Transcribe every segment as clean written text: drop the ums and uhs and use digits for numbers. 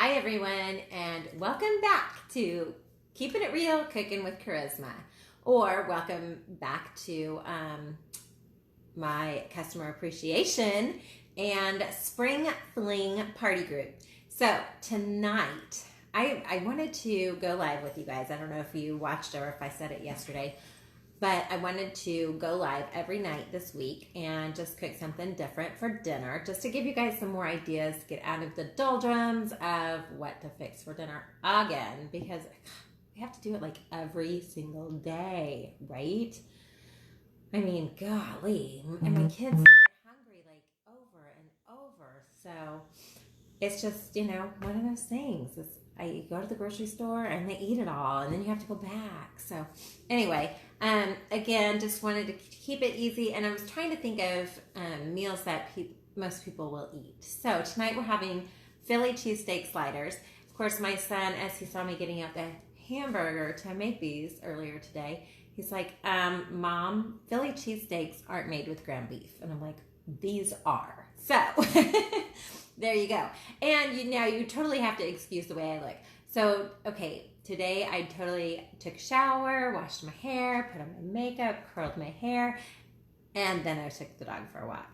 Hi everyone, and welcome back to Keeping It Real, Cooking with Charisma, or welcome back to my customer appreciation and spring fling party group. So tonight, I wanted to go live with you guys. I don't know if you watched or if I said it yesterday, but I wanted to go live every night this week and just cook something different for dinner, just to give you guys some more ideas, get out of the doldrums of what to fix for dinner again, because we have to do it like every single day, right? I mean, golly, and my kids get hungry like over and over, so it's just, one of those things. I go to the grocery store and they eat it all, and then you have to go back. So anyway, again, just wanted to keep it easy, and I was trying to think of meals that most people will eat. So tonight we're having Philly cheesesteak sliders. Of course, my son, as he saw me getting out the hamburger to make these earlier today, he's like, Mom, Philly cheesesteaks aren't made with ground beef. And I'm like, these are. So there you go. And you totally have to excuse the way I look. So, okay, today I totally took a shower, washed my hair, put on my makeup, curled my hair, and then I took the dog for a walk.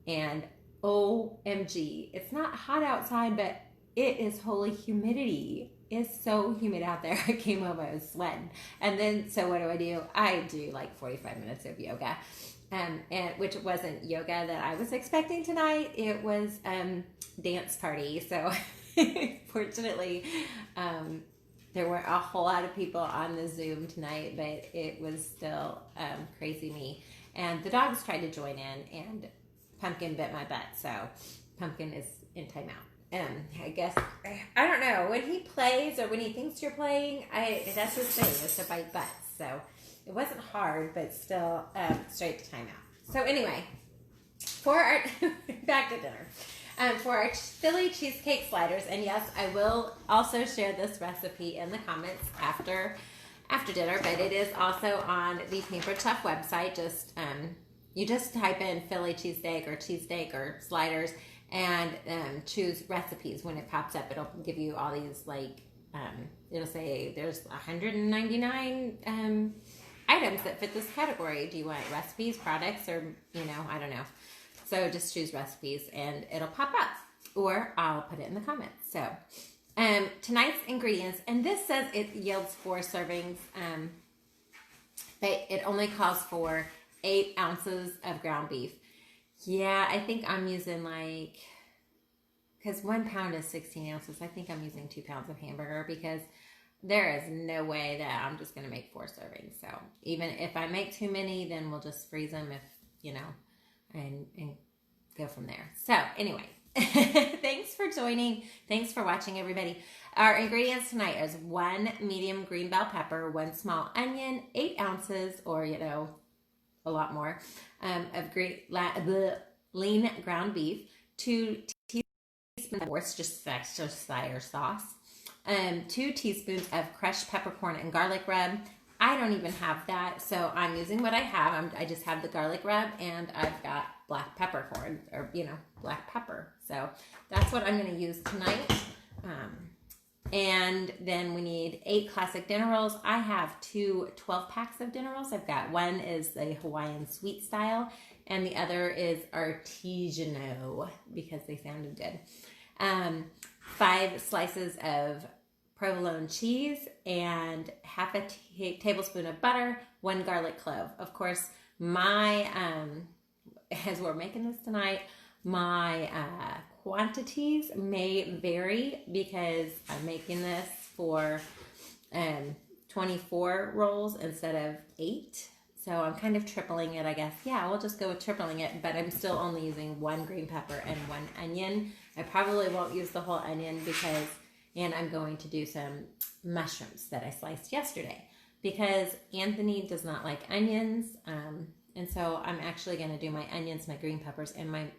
And OMG, it's not hot outside, but it is holy humidity. It's so humid out there. I came home, I was sweating. And then, so what do? I do like 45 minutes of yoga. And which wasn't yoga that I was expecting tonight. It was dance party. So fortunately, there weren't a whole lot of people on the Zoom tonight, but it was still crazy me. And the dogs tried to join in, and Pumpkin bit my butt. So Pumpkin is in timeout. I guess, I don't know, when he plays or when he thinks you're playing, that's his thing, is to bite butts. So it wasn't hard, but still straight to timeout. So anyway, for our, back to dinner. For our Philly cheesecake sliders, and yes, I will also share this recipe in the comments after dinner, but it is also on the Pampered website. You just type in Philly cheesesteak or sliders, and choose recipes. When it pops up, it'll give you all these, it'll say there's 199 items that fit this category. Do you want recipes, products, or, I don't know. So just choose recipes and it'll pop up, or I'll put it in the comments. So tonight's ingredients, and this says it yields 4 servings, but it only calls for 8 ounces of ground beef. Yeah, I think I'm using because 1 pound is 16 ounces. I think I'm using 2 pounds of hamburger, because there is no way that I'm just going to make 4 servings. So even if I make too many, then we'll just freeze them and go from there. So anyway, thanks for joining. Thanks for watching, everybody. Our ingredients tonight is 1 medium green bell pepper, 1 small onion, 8 ounces, or, a lot more, of lean ground beef, 2 teaspoons of Worcestershire sauce, 2 teaspoons of crushed peppercorn and garlic rub. I don't even have that, so I'm using what I have. I just have the garlic rub, and I've got black peppercorn, or, black pepper. So that's what I'm going to use tonight. And then we need 8 classic dinner rolls. I have 2 12-packs of dinner rolls. I've got one is the Hawaiian sweet style, and the other is artisanal, because they sounded good. 5 slices of provolone cheese, and half a tablespoon of butter, 1 garlic clove. Of course, as we're making this tonight, my quantities may vary, because I'm making this for 24 rolls instead of 8. So I'm kind of tripling it, I guess. Yeah, we'll just go with tripling it, but I'm still only using 1 green pepper and 1 onion. I probably won't use the whole onion, and I'm going to do some mushrooms that I sliced yesterday, because Anthony does not like onions. And so I'm actually going to do my onions, my green peppers, and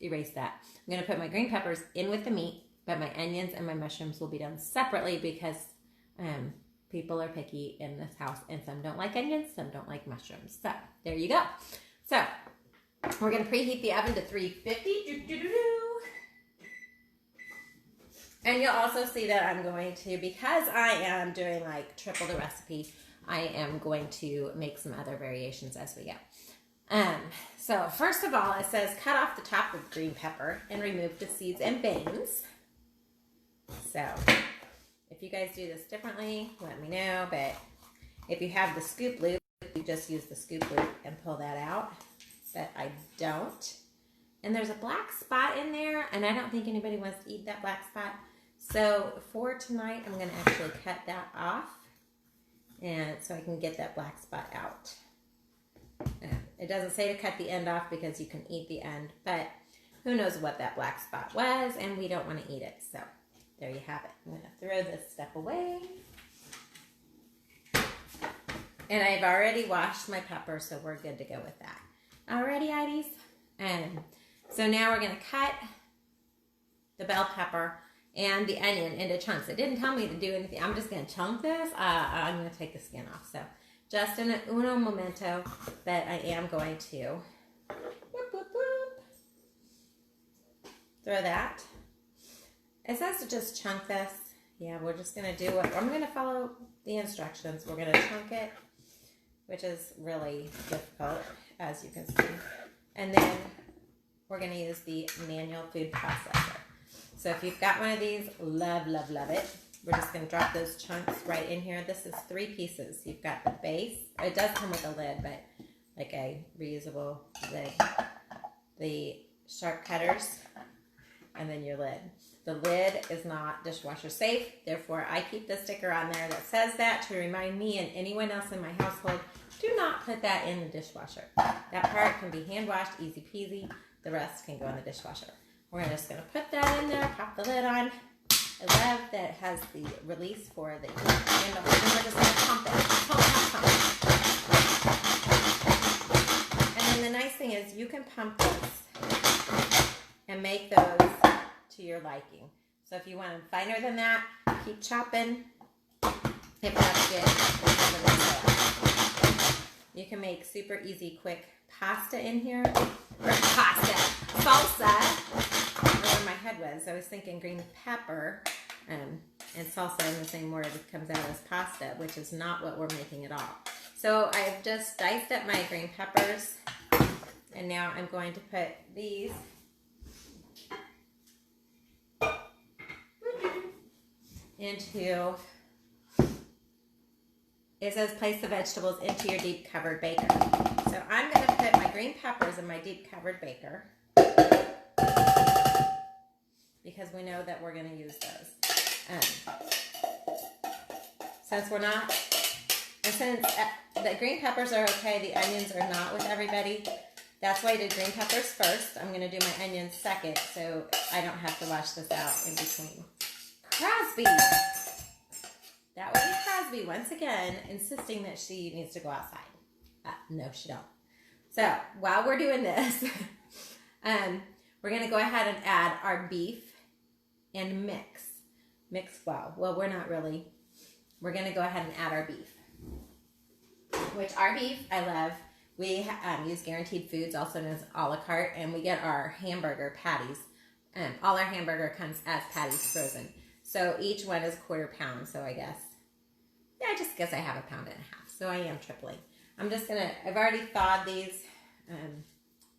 erase that. I'm going to put my green peppers in with the meat, but my onions and my mushrooms will be done separately, because people are picky in this house, and some don't like onions, some don't like mushrooms. So there you go. So we're going to preheat the oven to 350. And you'll also see that I'm going to, because I am doing like triple the recipe, I am going to make some other variations as we go. So first of all, it says cut off the top of green pepper and remove the seeds and veins. So if you guys do this differently, let me know. But if you have the scoop loop, you just use the scoop loop and pull that out. But I don't. And there's a black spot in there, and I don't think anybody wants to eat that black spot. So for tonight, I'm going to actually cut that off, and so I can get that black spot out. It doesn't say to cut the end off because you can eat the end, but who knows what that black spot was, and we don't want to eat it. So there you have it. I'm going to throw this stuff away. And I've already washed my pepper, so we're good to go with that. Alrighty, Idies. So now we're going to cut the bell pepper and the onion into chunks. It didn't tell me to do anything. I'm just going to chunk this. I'm going to take the skin off. So just in an uno momento, but I am going to throw that. It says to just chunk this. Yeah, we're just going to do it. I'm going to follow the instructions. We're going to chunk it, which is really difficult, as you can see. And then we're going to use the manual food processor. So if you've got one of these, love, love, love it. We're just going to drop those chunks right in here. This is 3 pieces. You've got the base. It does come with a lid, but like a reusable lid. The sharp cutters, and then your lid. The lid is not dishwasher safe. Therefore, I keep the sticker on there that says that to remind me and anyone else in my household, do not put that in the dishwasher. That part can be hand washed, easy peasy. The rest can go in the dishwasher. We're just going to put that in there, pop the lid on. I love that it has the release for the handle. And we're just going to pump it. Pump, pump, pump. And then the nice thing is you can pump this and make those to your liking. So if you want them finer than that, keep chopping. If that's good, you can make super easy, quick pasta in here. Or pasta, salsa. Where my head was, I was thinking green pepper and salsa in the same word comes out as pasta, which is not what we're making at all. So I've just diced up my green peppers, and now I'm going to put these into, it says place the vegetables into your deep covered baker. So I'm going to put my green peppers in my deep covered baker because we know that we're going to use those. Since we're not, and since the green peppers are okay, the onions are not with everybody. That's why I did green peppers first. I'm going to do my onions second so I don't have to wash this out in between. Crosby! That would be Crosby once again insisting that she needs to go outside. No, she don't. So while we're doing this, we're going to go ahead and add our beef and mix well. Well, we're not really. We're going to go ahead and add our beef, which our beef I love. We use Guaranteed Foods, also known as a la carte, and we get our hamburger patties. All our hamburger comes as patties frozen. So each one is 1/4 pound. So I guess I have 1.5 pounds. So I am tripling. I'm just going to, I've already thawed these. I'm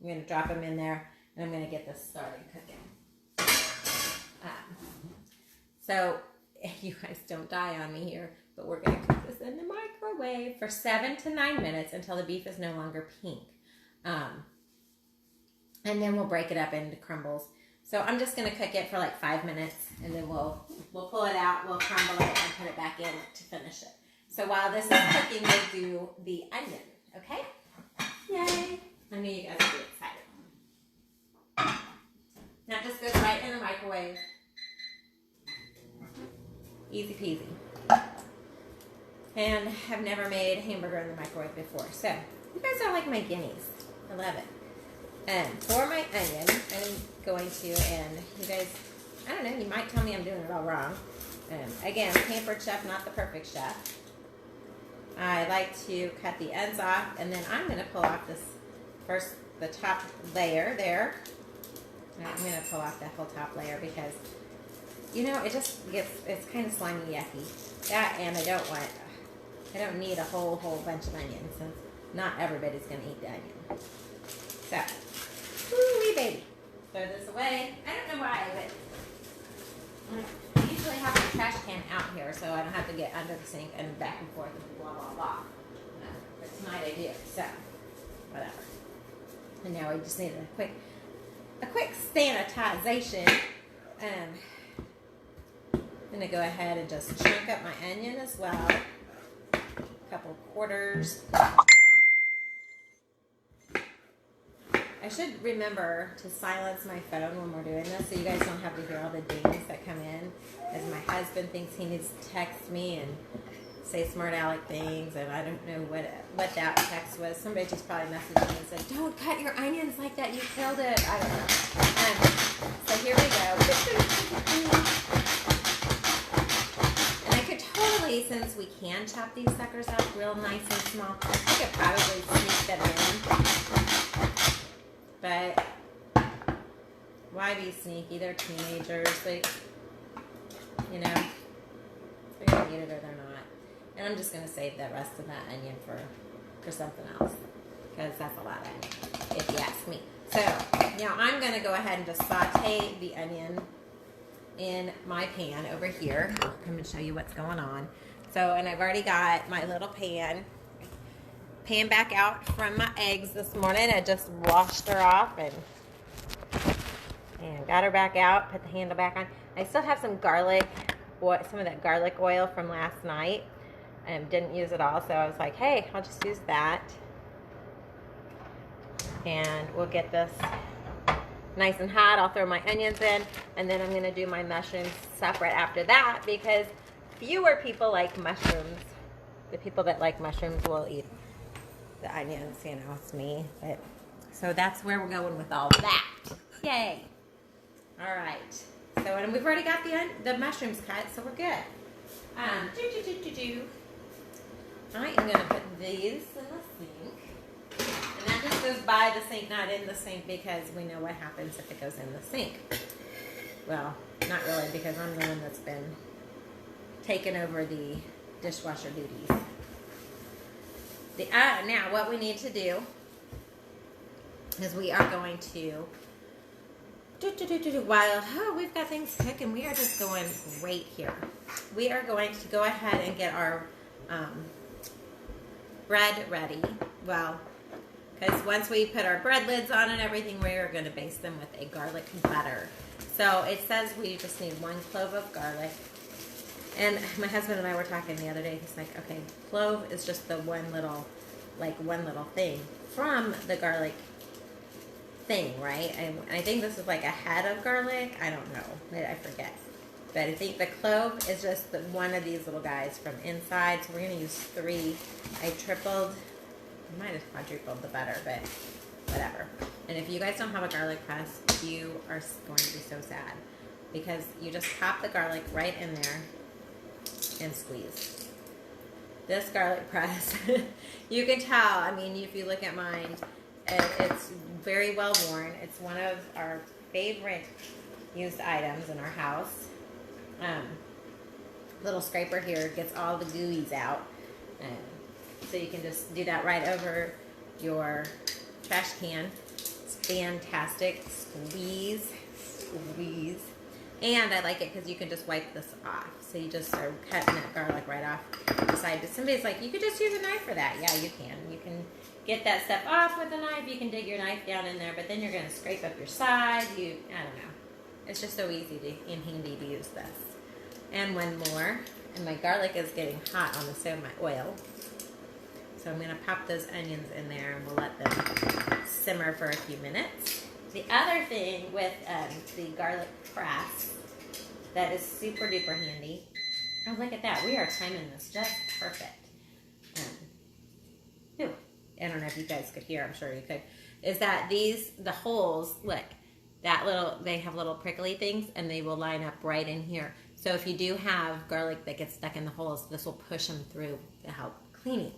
going to drop them in there, and I'm going to get this started cooking. So you guys don't die on me here, but we're going to cook this in the microwave for 7 to 9 minutes until the beef is no longer pink. And then we'll break it up into crumbles. So I'm just going to cook it for like 5 minutes, and then we'll pull it out, we'll crumble it, and put it back in to finish it. So while this is cooking, we'll do the onion, okay? Yay! I knew you guys would be excited. That just goes right in the microwave. Easy peasy. And I've never made hamburger in the microwave before, so you guys are like my guineas. I love it. And for my onion, I'm going to, and you guys, I don't know, you might tell me I'm doing it all wrong. Again, Pampered chef, not the perfect chef. I like to cut the ends off, and then I'm going to pull off this first, the top layer there. I'm going to pull off that whole top layer because you know, it just gets, it's kind of slimy, yucky. That, and I don't need a whole bunch of onions, since not everybody's going to eat the onion. So, woo-wee baby. Throw this away. I don't know why, but I usually have my trash can out here, so I don't have to get under the sink and back and forth and blah, blah, blah. But tonight I do, so, whatever. And now we just need a quick sanitization. I'm going to go ahead and just chunk up my onion as well. A couple quarters. I should remember to silence my phone when we're doing this so you guys don't have to hear all the dings that come in, as my husband thinks he needs to text me and say smart aleck things, and I don't know what that text was. Somebody just probably messaged me and said, don't cut your onions like that, you killed it. I don't know. So here we go. And I could totally, since we can chop these suckers up real nice and small, I could probably sneak them in. But why be sneaky? They're teenagers. They, you know, they're going to eat it or they're not. And I'm just going to save the rest of that onion for something else, because that's a lot of onion, if you ask me. So now I'm going to go ahead and just saute the onion in my pan over here. I'll come and show you what's going on. So, and I've already got my little pan back out from my eggs this morning. I just washed her off and got her back out, put the handle back on. I still have some garlic, some of that garlic oil from last night. Didn't use it all, so I was like, hey, I'll just use that. And we'll get this nice and hot. I'll throw my onions in, and then I'm going to do my mushrooms separate after that, because fewer people like mushrooms. The people that like mushrooms will eat the onions, you know, it's me. But so that's where we're going with all that. Yay! All right. So, and we've already got the mushrooms cut, so we're good. I am going to put these in the sink. And that just goes by the sink, not in the sink, because we know what happens if it goes in the sink. Well, not really, because I'm the one that's been taking over the dishwasher duties. Now, what we need to do is we are going to, while we've got things cooking, we are just going great here. We are going to go ahead and get our bread ready. Well, because once we put our bread lids on and everything, we are going to baste them with a garlic butter. So it says we just need 1 clove of garlic. And my husband and I were talking the other day. He's like, okay, clove is just the one little thing from the garlic thing, right? And I think this is like a head of garlic. I don't know. I forget. But I think the clove is just one of these little guys from inside. So we're going to use 3. I might have quadrupled the butter, but whatever. And if you guys don't have a garlic press, you are going to be so sad, because you just pop the garlic right in there and squeeze. This garlic press, you can tell, I mean, if you look at mine, it's very well worn. It's one of our favorite used items in our house. Little scraper here gets all the gooeys out. So you can just do that right over your trash can. It's fantastic. Squeeze. And I like it because you can just wipe this off. So you just are cutting that garlic right off the side. But somebody's like, you could just use a knife for that. Yeah, you can. You can get that stuff off with a knife. You can dig your knife down in there, but then you're going to scrape up your side. I don't know. It's just so easy and handy to use this. And one more. And my garlic is getting hot on the stove, my oil. So I'm going to pop those onions in there, and we'll let them simmer for a few minutes. The other thing with the garlic press that is super duper handy. Oh, look at that. We are timing this just perfect. I don't know if you guys could hear. I'm sure you could. Is that the holes, look, they have little prickly things, and they will line up right in here. So if you do have garlic that gets stuck in the holes, this will push them through to help cleaning.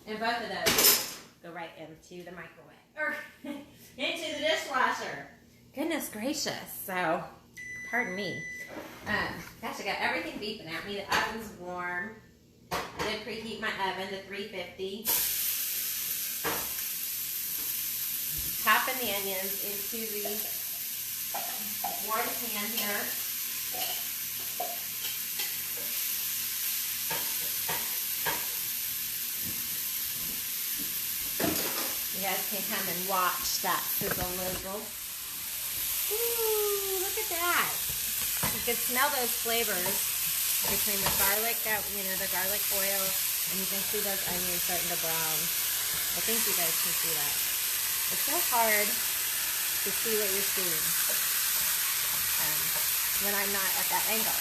And both of those go right into the microwave, or into the dishwasher. Goodness gracious. So Pardon me. Gosh, I got everything beeping at me. The oven's warm. I did preheat my oven to 350. Popping the onions into the warm pan here. You guys can come and watch that sizzle sizzle. Ooh, look at that. You can smell those flavors between the garlic, the garlic oil, and you can see those onions starting to brown. I think you guys can see that. It's so hard to see what you're seeing when I'm not at that angle.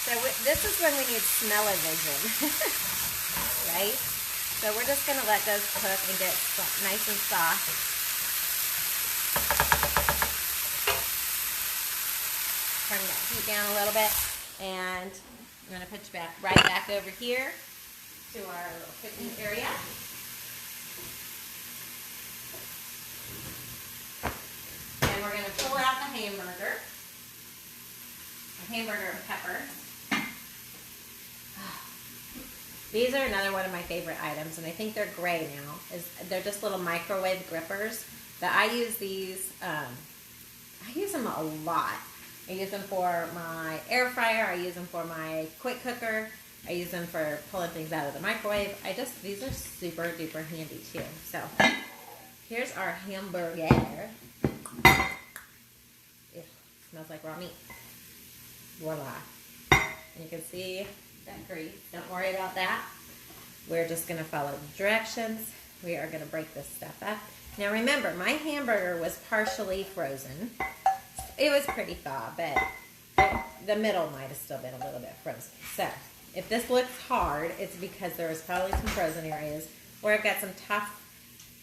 So this is when we need smell-o-vision, right? So we're just going to let those cook and get nice and soft. Turn that heat down a little bit, and I'm going to put you right back over here to our little cooking area. And we're going to pull out the hamburger and pepper. These are another one of my favorite items, and I think they're gray now. They're just little microwave grippers, but I use these. I use them a lot. I use them for my air fryer. I use them for my quick cooker. I use them for pulling things out of the microwave. These are super duper handy too. So here's our hamburger. It smells like raw meat. Voila. And you can see that grease. Don't worry about that. We're just going to follow the directions. We are going to break this stuff up. Now remember, my hamburger was partially frozen. It was pretty thaw, but the middle might have still been a little bit frozen. So if this looks hard, it's because there was probably some frozen areas, or I've got some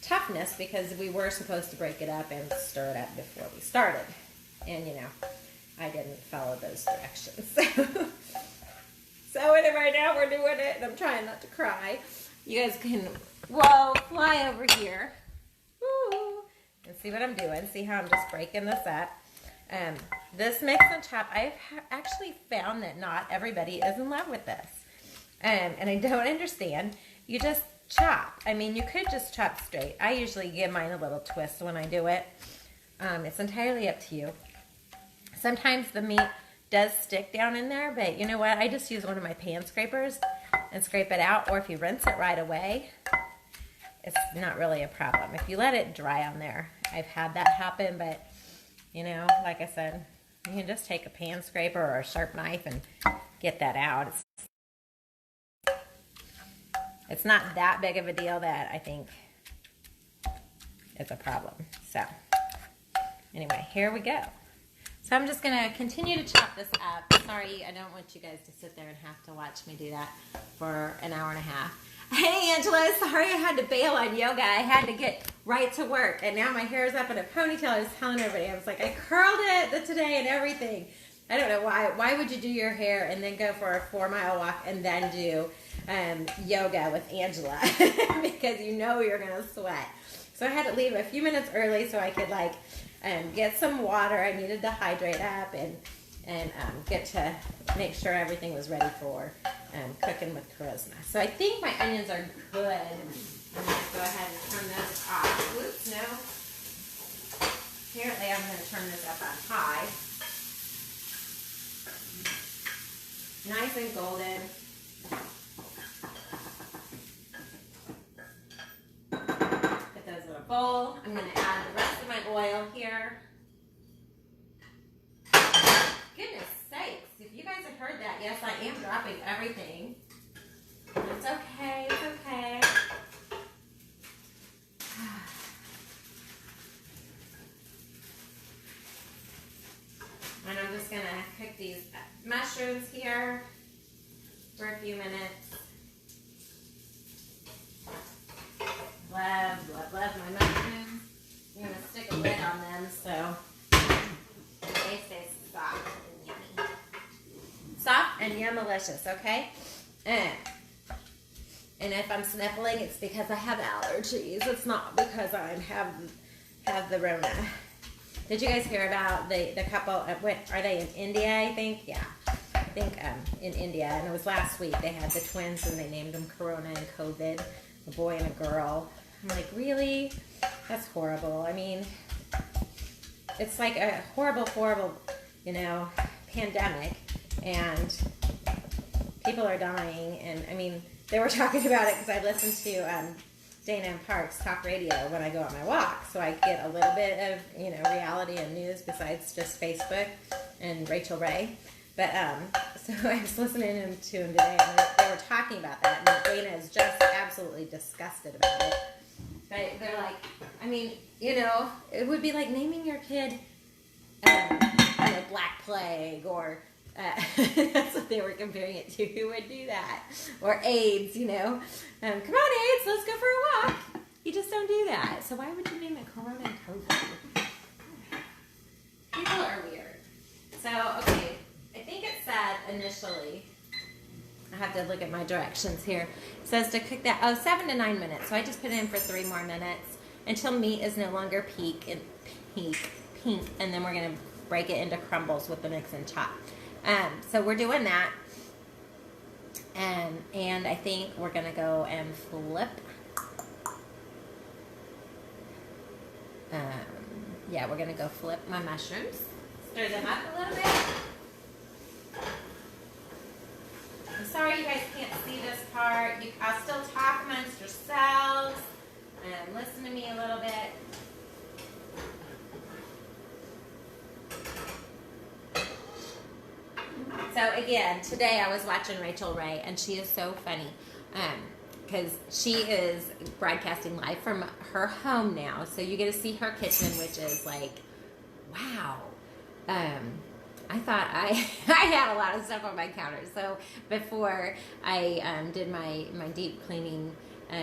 toughness because we were supposed to break it up and stir it up before we started. And I didn't follow those directions. So right now we're doing it, and I'm trying not to cry. You guys can, fly over here. Woo, and see what I'm doing. See how I'm just breaking this up. This mix and chop, I've actually found that not everybody is in love with this. And I don't understand. You just chop. I mean, you could just chop straight. I usually give mine a little twist when I do it. It's entirely up to you. Sometimes the meat does stick down in there, but you know what? I just use one of my pan scrapers and scrape it out, or if you rinse it right away, it's not really a problem. If you let it dry on there, I've had that happen, but like I said, you can just take a pan scraper or a sharp knife and get that out. It's not that big of a deal that I think it's a problem. So anyway, here we go. So I'm just going to continue to chop this up. Sorry, I don't want you guys to sit there and have to watch me do that for an hour and a half. Hey, Angela, sorry I had to bail on yoga. I had to get right to work, and now my hair is up in a ponytail. I was telling everybody, I was like, I curled it today and everything. I don't know why. Why would you do your hair and then go for a 4-mile walk and then do yoga with Angela? Because you're going to sweat. So I had to leave a few minutes early so I could get some water. I needed to hydrate up and get to make sure everything was ready for cooking with charisma. So I think my onions are good. I'm going to go ahead and turn those off. Whoops, no. Apparently I'm going to turn this up on high. Nice and golden. Put those in a bowl. I'm going to add the rest of my oil here. Goodness sakes, if you guys have heard that, yes, I am dropping everything. It's okay, it's okay. And I'm just going to cook these mushrooms here for a few minutes. Love my mushrooms. I'm going to stick a lid on them so they stay soft and yummy. Soft and yummalicious, okay? And if I'm sniffling, it's because I have allergies. It's not because I have the Rona. Did you guys hear about the couple? What are they in India? I think. Yeah, I think in India, and it was last week. They had the twins, and they named them Corona and COVID, a boy and a girl. I'm like, really? That's horrible. I mean, it's like a horrible, pandemic, and people are dying. And I mean, they were talking about it because I listened to Dana and Parks talk radio when I go on my walk, so I get a little bit of reality and news besides just Facebook and Rachel Ray. But so I was listening to him today, and they were talking about that, and Dana is just absolutely disgusted about it. But they're like, I mean, it would be like naming your kid, Black Plague, or that's what they were comparing it to. Who would do that? Or AIDS, come on, AIDS, let's go for a walk. You just don't do that. So why would you name it Corona and COVID? People are weird. So, okay, I think it said initially, I have to look at my directions here. It says to cook that, 7 to 9 minutes. So I just put it in for 3 more minutes until meat is no longer pink, and then we're going to break it into crumbles with the mix and chop. So we're doing that, and I think we're going to go and flip. We're going to go flip my mushrooms. Stir them up a little bit. I'm sorry you guys can't see this part. I'll still talk amongst yourselves and listen to me a little bit. So again, today I was watching Rachel Ray, and she is so funny because she is broadcasting live from her home now. So you get to see her kitchen, which is like, wow. I thought I had a lot of stuff on my counter. So before I did my deep cleaning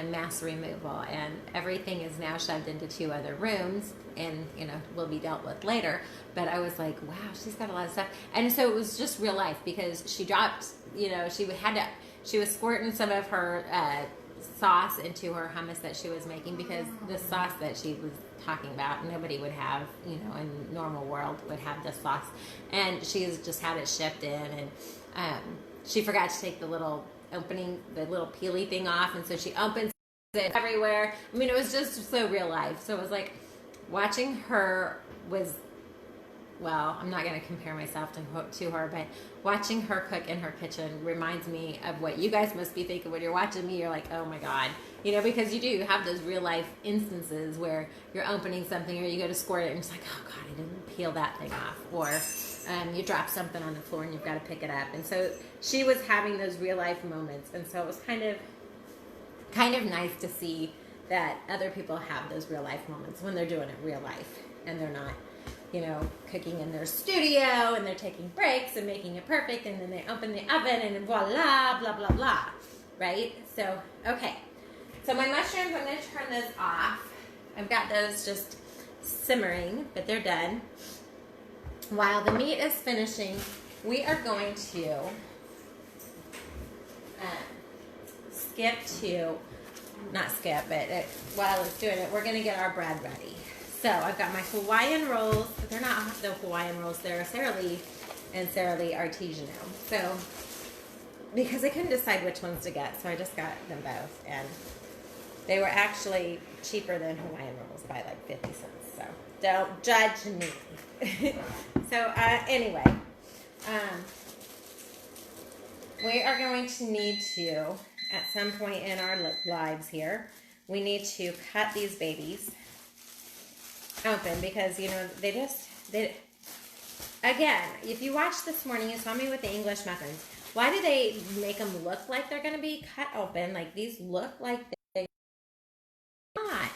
mass removal, and everything is now shoved into 2 other rooms, and will be dealt with later. But I was like, wow, she's got a lot of stuff. And so it was just real life, because she dropped, she was squirting some of her sauce into her hummus that she was making, because the sauce that she was talking about, nobody would have, in normal world would have this sauce. And she's just had it shipped in, and she forgot to take the little opening, the little peely thing off, and so she opens it everywhere. I mean, it was just so real life. So it was like, watching her was, well, I'm not going to compare myself to her, but watching her cook in her kitchen reminds me of what you guys must be thinking when you're watching me. You're like, oh my God, because you have those real life instances where you're opening something, or you go to squirt it, and it's like, oh God, I didn't peel that thing off, or you drop something on the floor and you've got to pick it up. And so she was having those real life moments, and so it was kind of nice to see that other people have those real life moments when they're doing it real life, and they're not, cooking in their studio, and they're taking breaks and making it perfect, and then they open the oven and voila, blah, blah, blah, right? So, okay. So my mushrooms, I'm going to turn those off. I've got those just simmering, but they're done. While the meat is finishing, we are going to while it's doing it, we're going to get our bread ready. So I've got my Hawaiian rolls. They're not the Hawaiian rolls. They're Sara Lee and Sara Lee Artisanal. So, because I couldn't decide which ones to get, so I just got them both. And they were actually cheaper than Hawaiian rolls by like 50 cents. So don't judge me. So anyway, we are going to need to, at some point in our lives here, we need to cut these babies open, because again, if you watched this morning, you saw me with the English muffins. Why do they make them look like they're going to be cut open? Like, these look like they're not.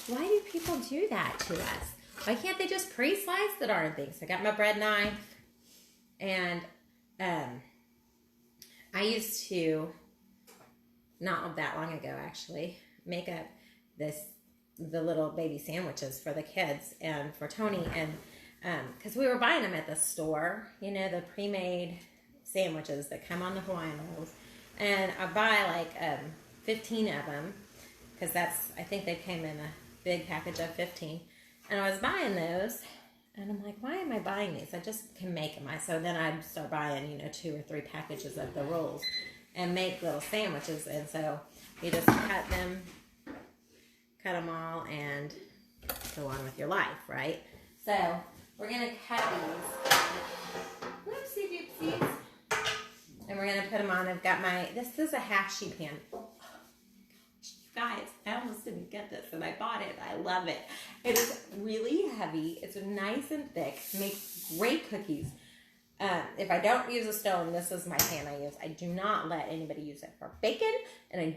Why do people do that to us? Why can't they just pre-slice the darn things? I got my bread knife, and I used to, not that long ago actually, make up the little baby sandwiches for the kids and for Tony, and because we were buying them at the store, the pre-made sandwiches that come on the Hawaiian rolls, and I buy like 15 of them, because I think they came in a big package of 15, and I was buying those, and I buying these? I just can make them. So then I'd start buying, 2 or 3 packages of the rolls and make little sandwiches. And so you just cut them all, and go on with your life, right? So we're going to cut these. Whoopsie doopsies. And we're going to put them on. I've got this is a half sheet pan. Guys, I almost didn't get this, and I bought it. I love it. It is really heavy. It's nice and thick. Makes great cookies. If I don't use a stone, this is my pan I use. I do not let anybody use it for bacon, and I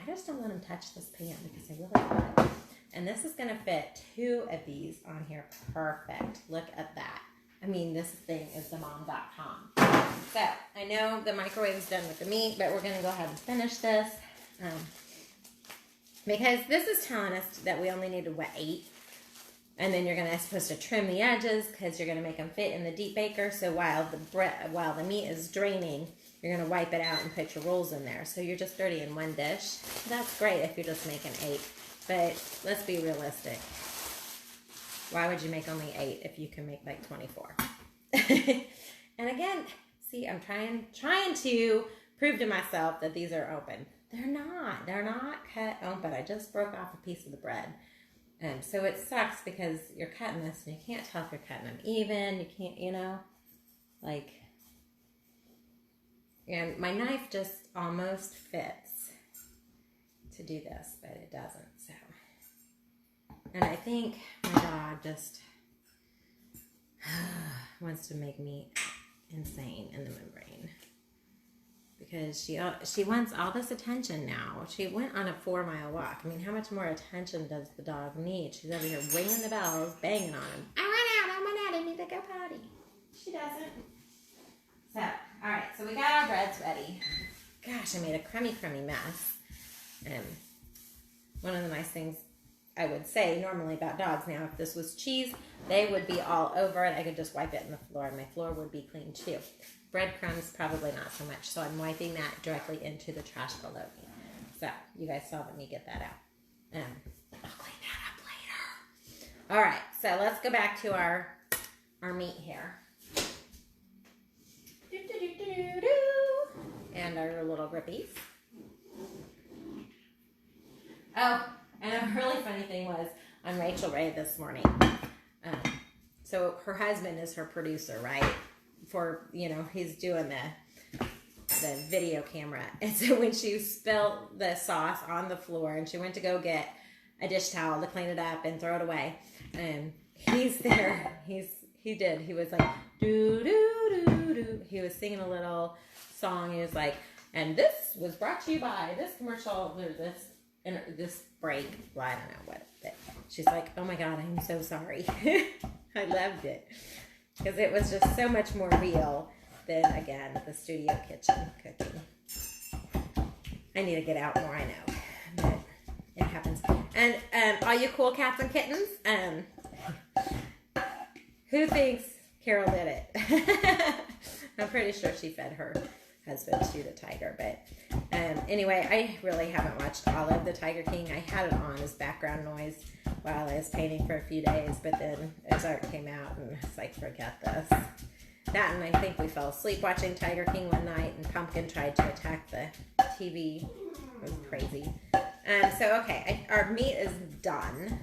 just don't let them touch this pan because I really love it. And this is going to fit 2 of these on here. Perfect. Look at that. I mean, this thing is themom.com. So, I know the microwave is done with the meat, but we're going to go ahead and finish this. Because this is telling us that we only need to wet 8. And then you're supposed to trim the edges because you're going to make them fit in the deep baker. So while the meat is draining, you're going to wipe it out and put your rolls in there. So you're just dirty in 1 dish. That's great if you're just making 8. But let's be realistic. Why would you make only 8 if you can make like 24? And again, see, I'm trying to prove to myself that these are open. They're not. They're not cut open. I just broke off a piece of the bread. So it sucks because you're cutting this and you can't tell if you're cutting them even. You can't, and my knife just almost fits to do this, but it doesn't. So, and I think my dog just wants to make me insane in the membrane. Because she wants all this attention now. She went on a 4-mile walk. I mean, how much more attention does the dog need? She's over here ringing the bells, banging on him. I went out, I need to go potty. She doesn't. So, all right, so we got our breads ready. Gosh, I made a crummy mess. One of the nice things I would say normally about dogs, now if this was cheese, they would be all over it. I could just wipe it in the floor, and my floor would be clean too. Breadcrumbs, probably not so much. So I'm wiping that directly into the trash below me. So you guys saw me get that out. I'll clean that up later. All right, so let's go back to our meat here. And our little ribbies. Oh, and a really funny thing was on Rachel Ray this morning. So her husband is her producer, right? For, he's doing the video camera. And so when she spilled the sauce on the floor and she went to go get a dish towel to clean it up and throw it away, and he's there. He was like, doo, doo, doo, doo. He was singing a little song. He was like, and this was brought to you by this commercial, or this break. Well, I don't know what. But she's like, oh my God, I'm so sorry. I loved it. Because it was just so much more real than, again, the studio kitchen cooking. I need to get out more, I know. But it happens. And all you cool cats and kittens, who thinks Carol did it? I'm pretty sure she fed her husband to the tiger. But anyway, I really haven't watched all of the Tiger King. I had it on as background noise while I was painting for a few days, but then Ozark came out and I was like, forget this. That, and I think we fell asleep watching Tiger King one night, and Pumpkin tried to attack the TV. It was crazy. So, okay, our meat is done.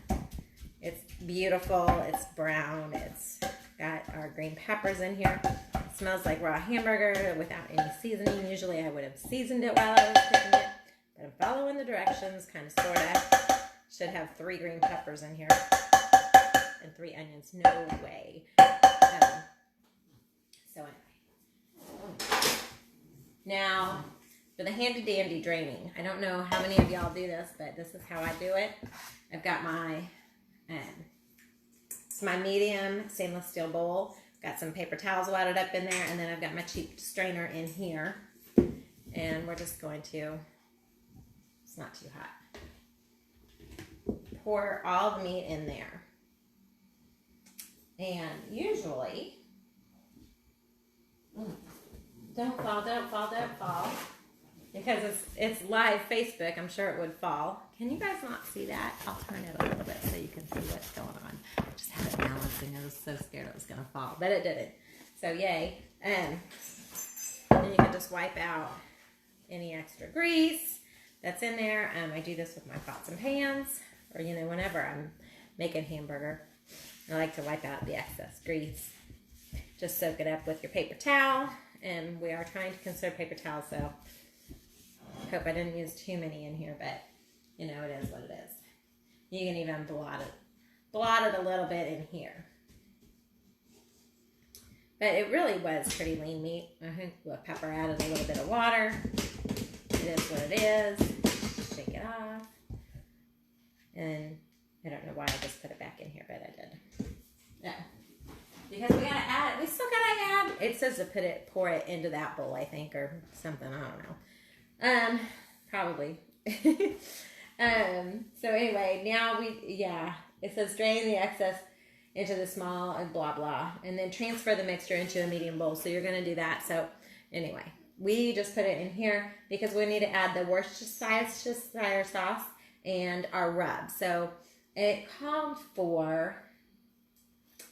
It's beautiful. It's brown. It's got our green peppers in here. It smells like raw hamburger without any seasoning. Usually I would have seasoned it while I was cooking it, but I'm following the directions, kind of, sort of. Should have 3 green peppers in here and 3 onions. No way. So anyway. Now, for the handy-dandy draining. I don't know how many of y'all do this, but this is how I do it. I've got my medium stainless steel bowl. Got some paper towels wadded up in there, and then I've got my cheap strainer in here. And we're just going to, it's not too hot, pour all the meat in there. And usually, don't fall. because it's live Facebook. I'm sure it would fall. Can you guys not see that? I'll turn it a little bit so you can see what's going on. I just had it balancing. I was so scared it was going to fall, but it didn't. So yay. And then you can just wipe out any extra grease that's in there. I do this with my pots and pans, or whenever I'm making hamburger, I like to wipe out the excess grease. Just soak it up with your paper towel, and we are trying to conserve paper towels, so hope I didn't use too many in here, but it is what it is. You can even blot it a little bit in here. But it really was pretty lean meat. I think the pepper added a little bit of water. It is what it is. Shake it off. And I don't know why I just put it back in here, but I did. Yeah. Because we gotta add, we still gotta add, it says to pour it into that bowl, I think, or something, I don't know. Probably. So anyway, now it says drain the excess into the small and blah, blah, and then transfer the mixture into a medium bowl. So you're going to do that. So anyway, we just put it in here because we need to add the Worcestershire sauce and our rub. So it called for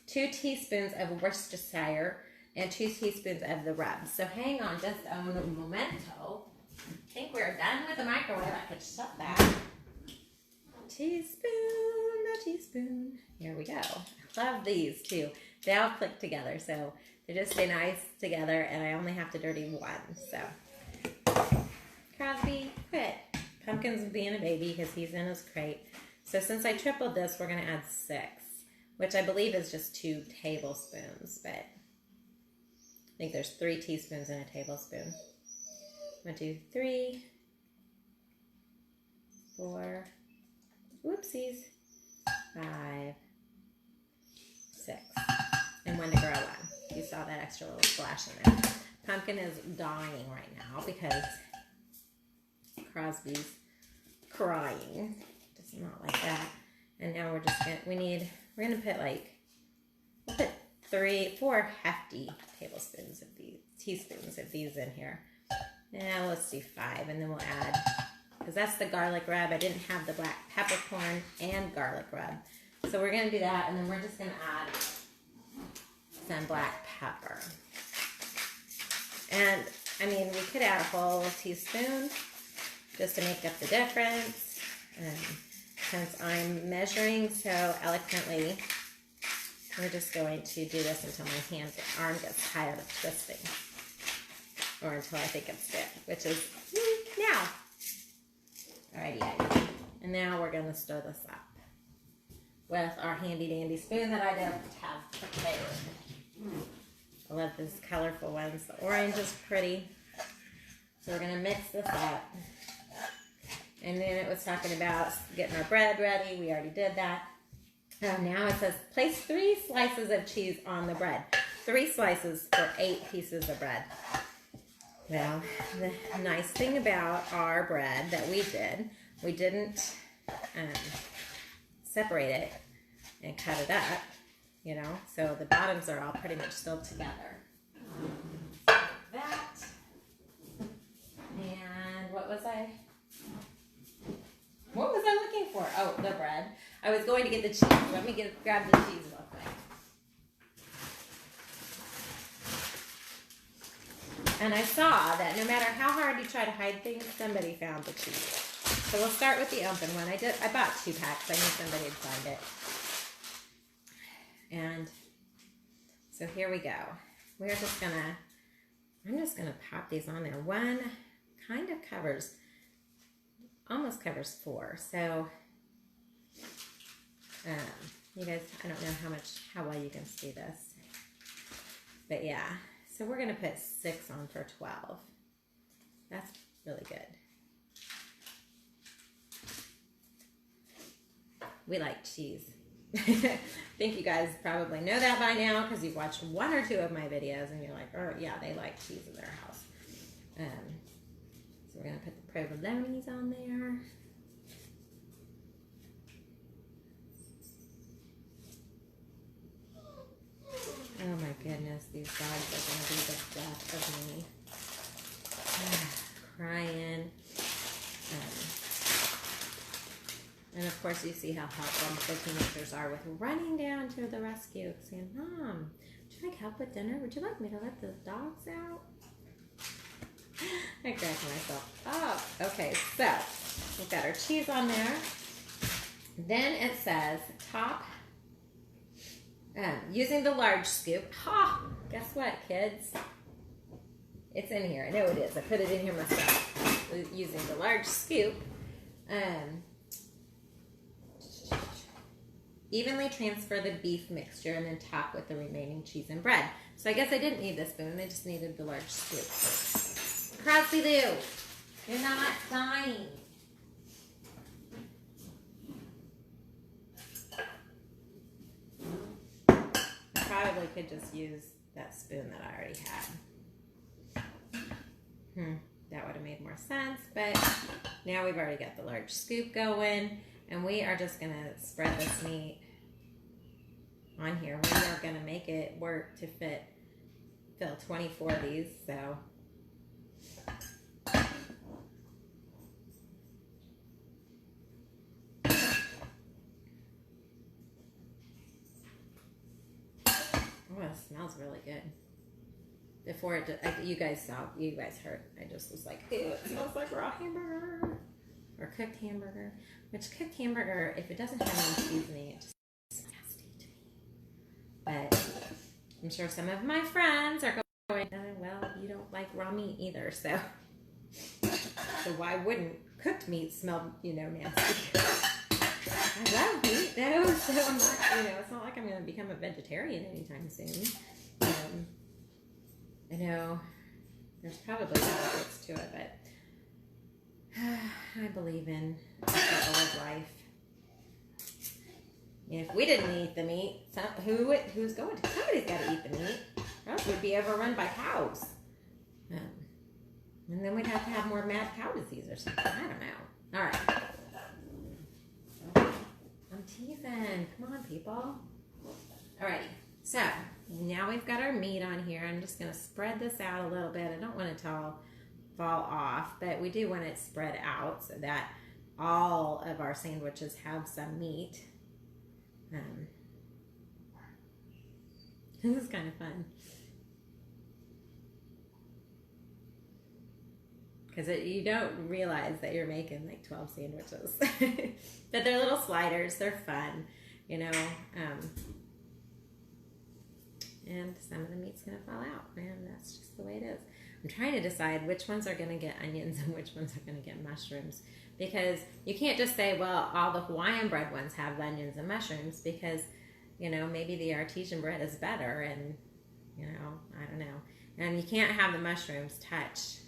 2 teaspoons of Worcestershire and 2 teaspoons of the rub. So hang on just a momento. I think we're done with the microwave. I could shut that. A teaspoon. Here we go. I love these too. They all click together, so they just stay nice together, and I only have to dirty one. So, Crosby, quit. Pumpkin's being a baby because he's in his crate. So since I tripled this, we're going to add 6, which I believe is just 2 tablespoons, but I think there's 3 teaspoons in a tablespoon. 1, 2, 3, 4, whoopsies, 5, 6, and 1 to grow on. You saw that extra little splash in there. Pumpkin is dying right now because Crosby's crying. Does not like that. And now we're just gonna, we're gonna put we'll put 4 hefty teaspoons of these in here. Now let's do 5, and then we'll add, because that's the garlic rub. I didn't have the black peppercorn and garlic rub. So we're going to do that, and then we're just going to add some black pepper. And, I mean, we could add a whole teaspoon just to make up the difference. And since I'm measuring so eloquently, we're just going to do this until my arm gets tired of twisting. Or until I think it's good, which is now. Alrighty, and now we're going to stir this up with our handy dandy spoon that I don't have prepared. I love these colorful ones. The orange is pretty. So we're going to mix this up. And then it was talking about getting our bread ready. We already did that. Now it says place 3 slices of cheese on the bread. 3 slices for 8 pieces of bread. Well, the nice thing about our bread that we didn't separate it and cut it up, so the bottoms are all pretty much still together. That. And what was I looking for? Oh, the bread. I was going to get the cheese. Let me grab the cheese real quick. And I saw that no matter how hard you try to hide things, somebody found the cheese. So we'll start with the open one. I bought 2 packs. I knew somebody would find it. And so here we go. I'm just gonna pop these on there. One kind of almost covers 4. So, you guys, I don't know how well you can see this, but yeah. So we're going to put 6 on for 12. That's really good. We like cheese. I think you guys probably know that by now because you've watched 1 or 2 of my videos and you're like, oh yeah, they like cheese in their house. So we're going to put the provolones on there. Oh my goodness, these dogs are going to be the death of me. Crying. course, you see how helpful the teenagers are with running down to the rescue, saying, Mom, would you like help with dinner? Would you like me to let the dogs out? I cracked myself up. Okay, so we've got our cheese on there. Then it says top, using the large scoop. Ha! Guess what, kids? It's in here. I know it is. I put it in here myself. Using the large scoop. Evenly transfer the beef mixture and then top with the remaining cheese and bread. So I guess I didn't need the spoon. I just needed the large scoop. Crosby Lou, you're not dying. I probably could just use that spoon that I already had. That would have made more sense, but now we've already got the large scoop going, and we are just gonna spread this meat on here. We are gonna make it work to fill 24 of these, so. Oh, it smells really good. Before it, you guys heard, I just was like, ew, it smells like raw hamburger. Or cooked hamburger. Which cooked hamburger, if it doesn't have any seasoning, it just is nasty to me. But I'm sure some of my friends are going, well, you don't like raw meat either, so why wouldn't cooked meat smell, nasty? I love meat though, so I'm not, it's not like I'm going to become a vegetarian anytime soon. I know there's probably benefits to it, but I believe in the circle of life. If we didn't eat the meat, who's going to? Somebody's got to eat the meat, or else we'd be overrun by cows. And then we'd have to have more mad cow disease or something. I don't know. All right. I'm teasing. Come on, people. Alrighty. So now we've got our meat on here. I'm just going to spread this out a little bit. I don't want it to all fall off, but we do want it spread out so that all of our sandwiches have some meat. This is kind of fun. Because you don't realize that you're making like 12 sandwiches. But they're little sliders. They're fun, and some of the meat's going to fall out. And that's just the way it is. I'm trying to decide which ones are going to get onions and which ones are going to get mushrooms. Because you can't just say, well, all the Hawaiian bread ones have onions and mushrooms. Because, maybe the artesian bread is better. And, I don't know. And you can't have the mushrooms touch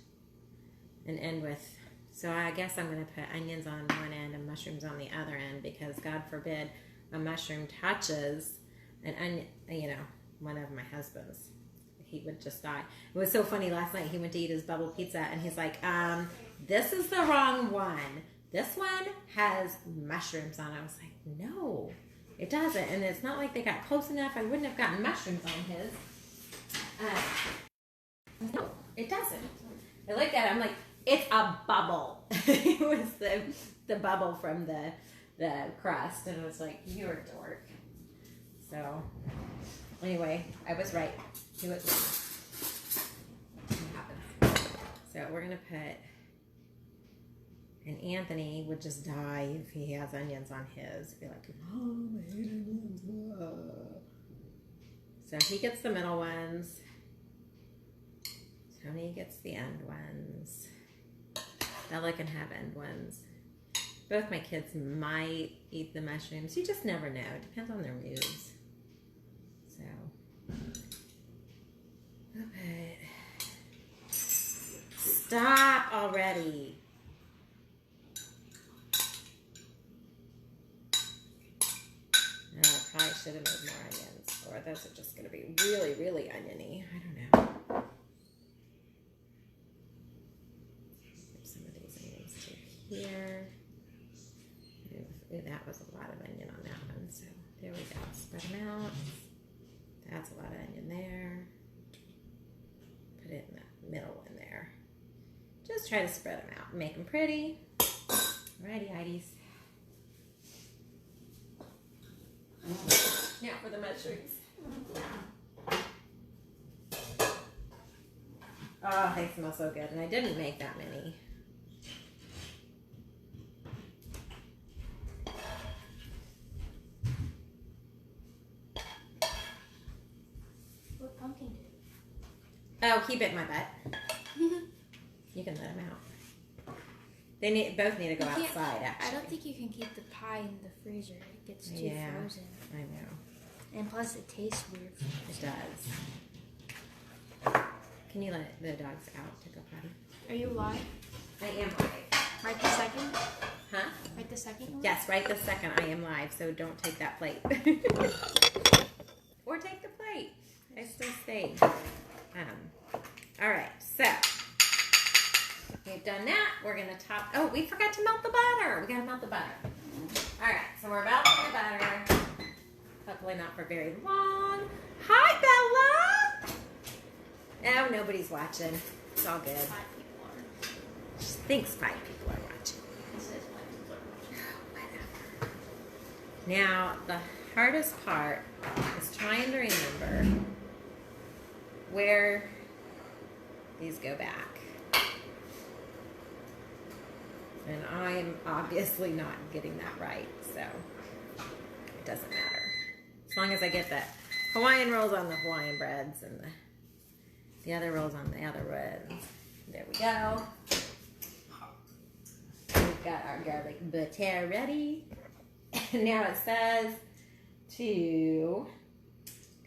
and end with, so I guess I'm going to put onions on one end and mushrooms on the other end, because God forbid a mushroom touches an onion, one of my husband's. He would just die. It was so funny last night. He went to eat his bubble pizza and he's like, this is the wrong one. This one has mushrooms on it. I was like, no, it doesn't. And it's not like they got close enough. I wouldn't have gotten mushrooms on his. No, it doesn't. I looked at it. I'm like, it's a bubble. It was the bubble from the crust, and it was like, you're a dork. So anyway, I was right. He was wrong. It happens. So we're gonna put, and Anthony would just die if he has onions on his. He'd be like, Mom, I hate onions. So he gets the middle ones. Tony gets the end ones. Bella can have end ones. Both my kids might eat the mushrooms. You just never know. It depends on their moods. So, okay. Stop already. I probably should have made more onions, or those are just going to be really, really oniony. I don't know. Here. Ooh, that was a lot of onion on that one. So there we go. Spread them out. That's a lot of onion there. Put it in the middle in there. Just try to spread them out. Make them pretty. Alrighty, Heidi's. for the mushrooms. Oh, they smell so good. And I didn't make that many. What pumpkin did? Oh, he bit my butt. You can let him out. They both need to go outside, actually. I don't think you can keep the pie in the freezer. It gets too frozen. I know. And plus, it tastes weird. It does. Can you let the dogs out to go potty? Are you live? I am live. Right the second? Huh? Right the second one? Yes, right this second I am live, so don't take that plate. Or take the plate. I still stayed. All right, so we've done that. We're going to top. Oh, we forgot to melt the butter. We got to melt the butter. All right, so we're melting the butter. Hopefully not for very long. Hi, Bella. Oh, nobody's watching. It's all good. 5 people are. She thinks 5 people are watching. It says 5 people are watching. Whatever. Now, the hardest part is trying to remember where these go back. And I'm obviously not getting that right, so it doesn't matter. As long as I get the Hawaiian rolls on the Hawaiian breads and the other rolls on the other breads. There we go. We've got our garlic butter ready. And now it says to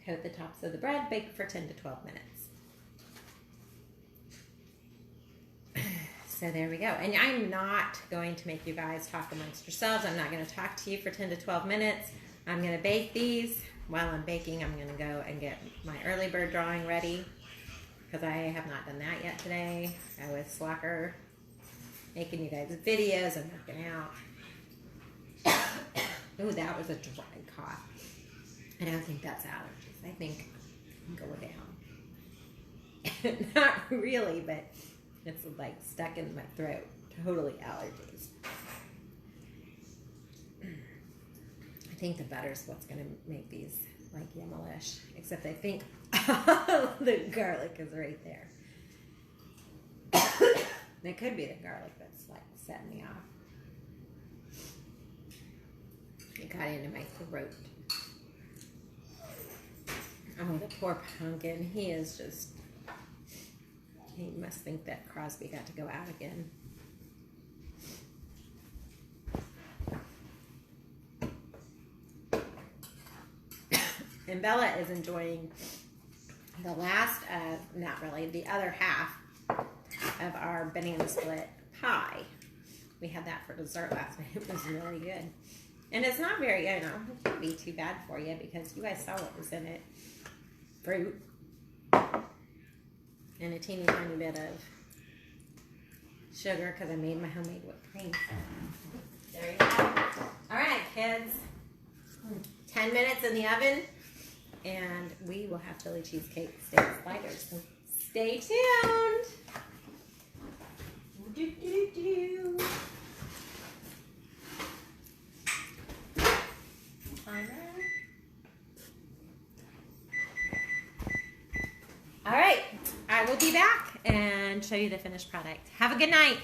coat the tops of the bread, bake for 10 to 12 minutes. So there we go. And I'm not going to make you guys talk amongst yourselves. I'm not going to talk to you for 10 to 12 minutes. I'm going to bake these. While I'm baking, I'm going to go and get my early bird drawing ready because I have not done that yet today. I was slacker making you guys videos and working out. Oh, that was a dry cough. I don't think that's allergies. I think I'm going down. Not really, but it's like stuck in my throat. Totally allergies. I think the butter's what's going to make these like yummy-ish. Except I think the garlic is right there. It could be the garlic that's like setting me off. It got into my throat. Oh, the poor pumpkin. He is just... He must think that Crosby got to go out again. And Bella is enjoying the last of, not really, the other half of our banana split pie. We had that for dessert last night. It was really good. And it's not very, it can't be too bad for you because you guys saw what was in it. Fruit. And a teeny tiny bit of sugar because I made my homemade whipped cream. There you go. All right, kids. 10 minutes in the oven, and we will have Philly cheesecake steak sliders. So stay tuned. All right, I will be back and show you the finished product. Have a good night.